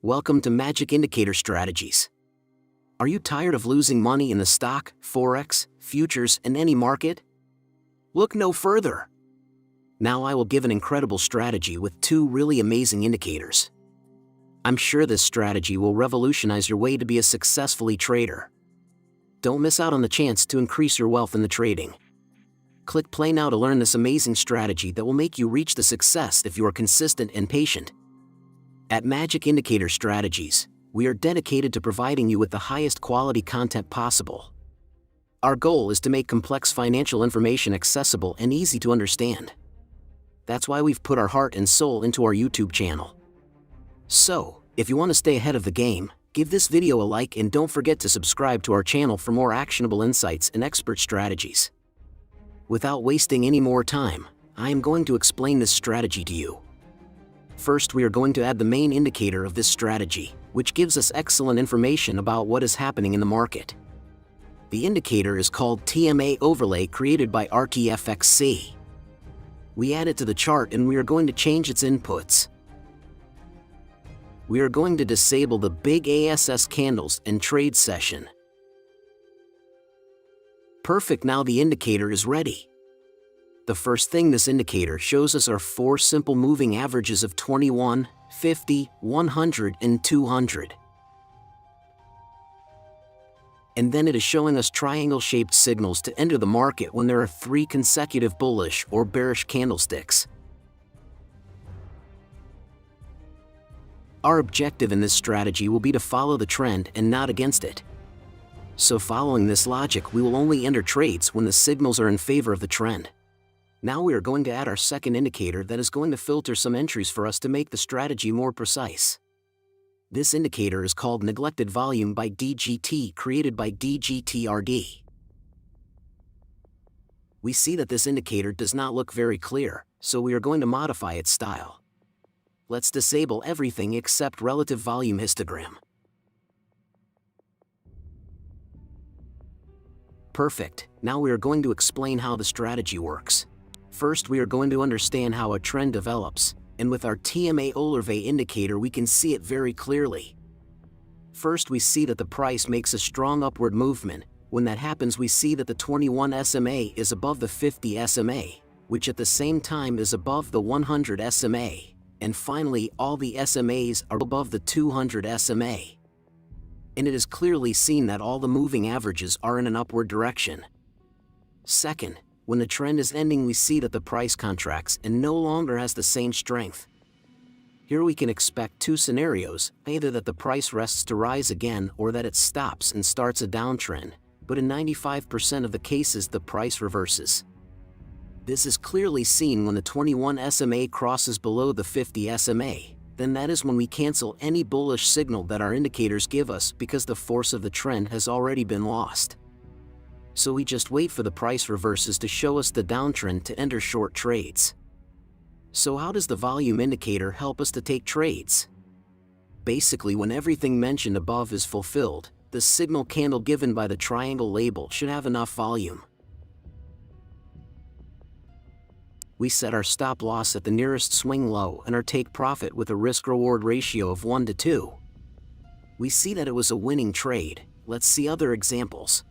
Welcome to Magic Indicator Strategies. Are you tired of losing money in the stock, forex, futures, and any market? Look no further. Now I will give an incredible strategy with 2 really amazing indicators. I'm sure this strategy will revolutionize your way to be a successful trader. Don't miss out on the chance to increase your wealth in the trading. Click play now to learn this amazing strategy that will make you reach the success if you are consistent and patient. At Magic Indicator Strategies, we are dedicated to providing you with the highest quality content possible. Our goal is to make complex financial information accessible and easy to understand. That's why we've put our heart and soul into our YouTube channel. So, if you want to stay ahead of the game, give this video a like and don't forget to subscribe to our channel for more actionable insights and expert strategies. Without wasting any more time, I am going to explain this strategy to you. First, we are going to add the main indicator of this strategy, which gives us excellent information about what is happening in the market. The indicator is called TMA Overlay, created by RTFXC. We add it to the chart and we are going to change its inputs. We are going to disable the big ASS candles and trade session. Perfect, now the indicator is ready. The first thing this indicator shows us are 4 simple moving averages of 21, 50, 100, and 200. And then it is showing us triangle-shaped signals to enter the market when there are 3 consecutive bullish or bearish candlesticks. Our objective in this strategy will be to follow the trend and not against it. So following this logic, we will only enter trades when the signals are in favor of the trend. Now we are going to add our second indicator that is going to filter some entries for us to make the strategy more precise. This indicator is called Neglected Volume by DGT, created by DGTRD. We see that this indicator does not look very clear, so we are going to modify its style. Let's disable everything except Relative Volume Histogram. Perfect, now we are going to explain how the strategy works. First, we are going to understand how a trend develops, and with our TMA Overlay indicator we can see it very clearly. First, we see that the price makes a strong upward movement. When that happens, we see that the 21 SMA is above the 50 SMA, which at the same time is above the 100 SMA, and finally all the SMAs are above the 200 SMA. And it is clearly seen that all the moving averages are in an upward direction. Second, when the trend is ending, we see that the price contracts and no longer has the same strength. Here we can expect 2 scenarios, either that the price rests to rise again or that it stops and starts a downtrend, but in 95% of the cases the price reverses. This is clearly seen when the 21 SMA crosses below the 50 SMA, then that is when we cancel any bullish signal that our indicators give us because the force of the trend has already been lost. So we just wait for the price reverses to show us the downtrend to enter short trades. So how does the volume indicator help us to take trades? Basically, when everything mentioned above is fulfilled, the signal candle given by the triangle label should have enough volume. We set our stop loss at the nearest swing low and our take profit with a risk-reward ratio of 1 to 2. We see that it was a winning trade. Let's see other examples.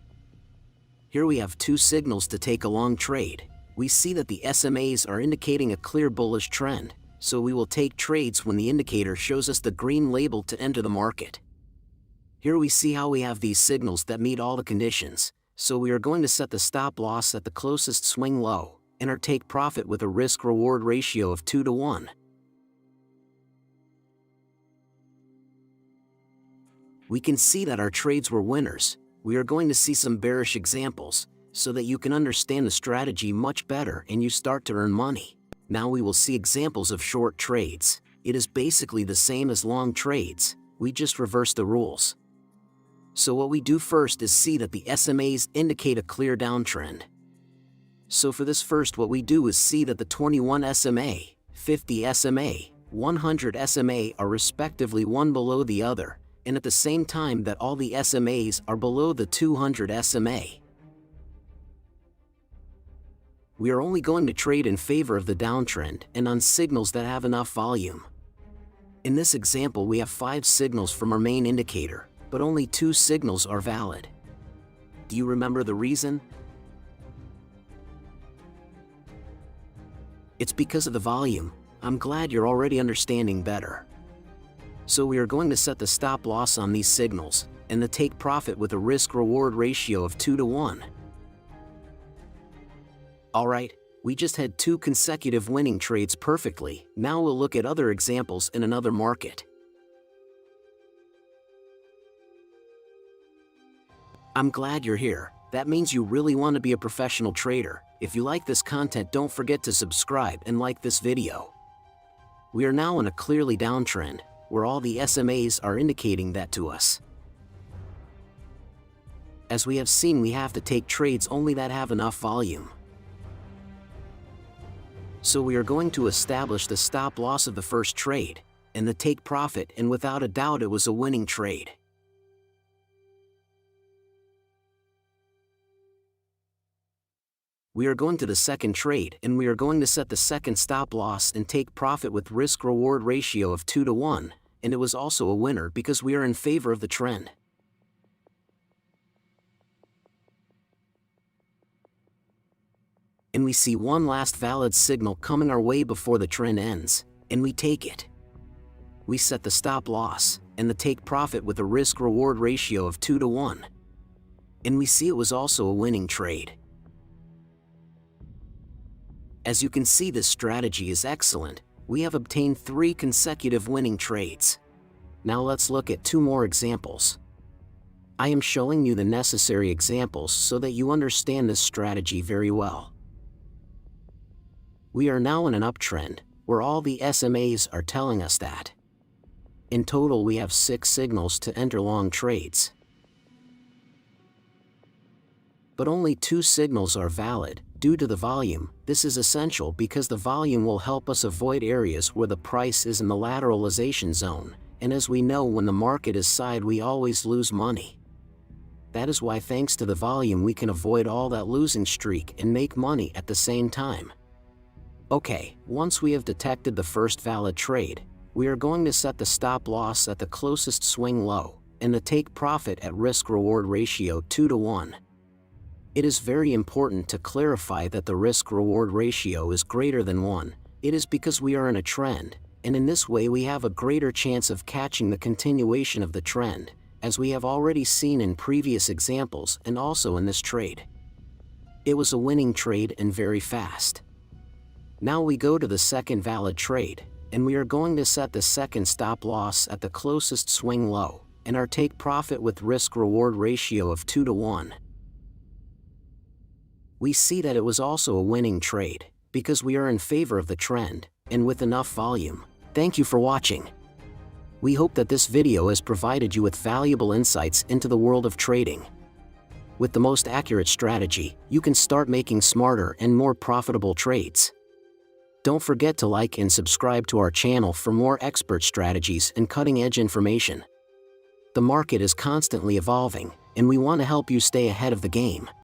Here we have 2 signals to take a long trade. We see that the SMAs are indicating a clear bullish trend, so we will take trades when the indicator shows us the green label to enter the market. Here we see how we have these signals that meet all the conditions, so we are going to set the stop loss at the closest swing low, and our take profit with a risk-reward ratio of 2 to 1. We can see that our trades were winners. We are going to see some bearish examples, so that you can understand the strategy much better and you start to earn money. Now we will see examples of short trades. It is basically the same as long trades, we just reverse the rules. So what we do first is see that the SMAs indicate a clear downtrend. So for this first, what we do is see that the 21 SMA, 50 SMA, 100 SMA are respectively one below the other, and at the same time that all the SMAs are below the 200 SMA. We are only going to trade in favor of the downtrend and on signals that have enough volume. In this example, we have 5 signals from our main indicator, but only 2 signals are valid. Do you remember the reason? It's because of the volume. I'm glad you're already understanding better. So we are going to set the stop loss on these signals, and the take profit with a risk-reward ratio of 2 to 1. Alright, we just had 2 consecutive winning trades perfectly. Now we'll look at other examples in another market. I'm glad you're here. That means you really want to be a professional trader. If you like this content, don't forget to subscribe and like this video. We are now in a clearly downtrend, where all the SMAs are indicating that to us. As we have seen, we have to take trades only that have enough volume. So we are going to establish the stop loss of the first trade, and the take profit, and without a doubt it was a winning trade. We are going to the second trade, and we are going to set the second stop loss and take profit with risk-reward ratio of 2 to 1, and it was also a winner because we are in favor of the trend. And we see one last valid signal coming our way before the trend ends, and we take it. We set the stop loss and the take profit with a risk-reward ratio of 2 to 1. And we see it was also a winning trade. As you can see, this strategy is excellent. We have obtained 3 consecutive winning trades. Now let's look at 2 more examples. I am showing you the necessary examples so that you understand this strategy very well. We are now in an uptrend, where all the SMAs are telling us that. In total, we have 6 signals to enter long trades. But only 2 signals are valid. Due to the volume, this is essential because the volume will help us avoid areas where the price is in the lateralization zone, and as we know, when the market is side, we always lose money. That is why, thanks to the volume, we can avoid all that losing streak and make money at the same time. Okay, once we have detected the first valid trade, we are going to set the stop loss at the closest swing low, and the take profit at risk-reward ratio 2 to 1. It is very important to clarify that the risk-reward ratio is greater than 1. It is because we are in a trend, and in this way we have a greater chance of catching the continuation of the trend, as we have already seen in previous examples and also in this trade. It was a winning trade and very fast. Now we go to the second valid trade, and we are going to set the second stop loss at the closest swing low, and our take profit with risk-reward ratio of 2 to 1. We see that it was also a winning trade, because we are in favor of the trend, and with enough volume. Thank you for watching. We hope that this video has provided you with valuable insights into the world of trading. With the most accurate strategy, you can start making smarter and more profitable trades. Don't forget to like and subscribe to our channel for more expert strategies and cutting-edge information. The market is constantly evolving, and we want to help you stay ahead of the game.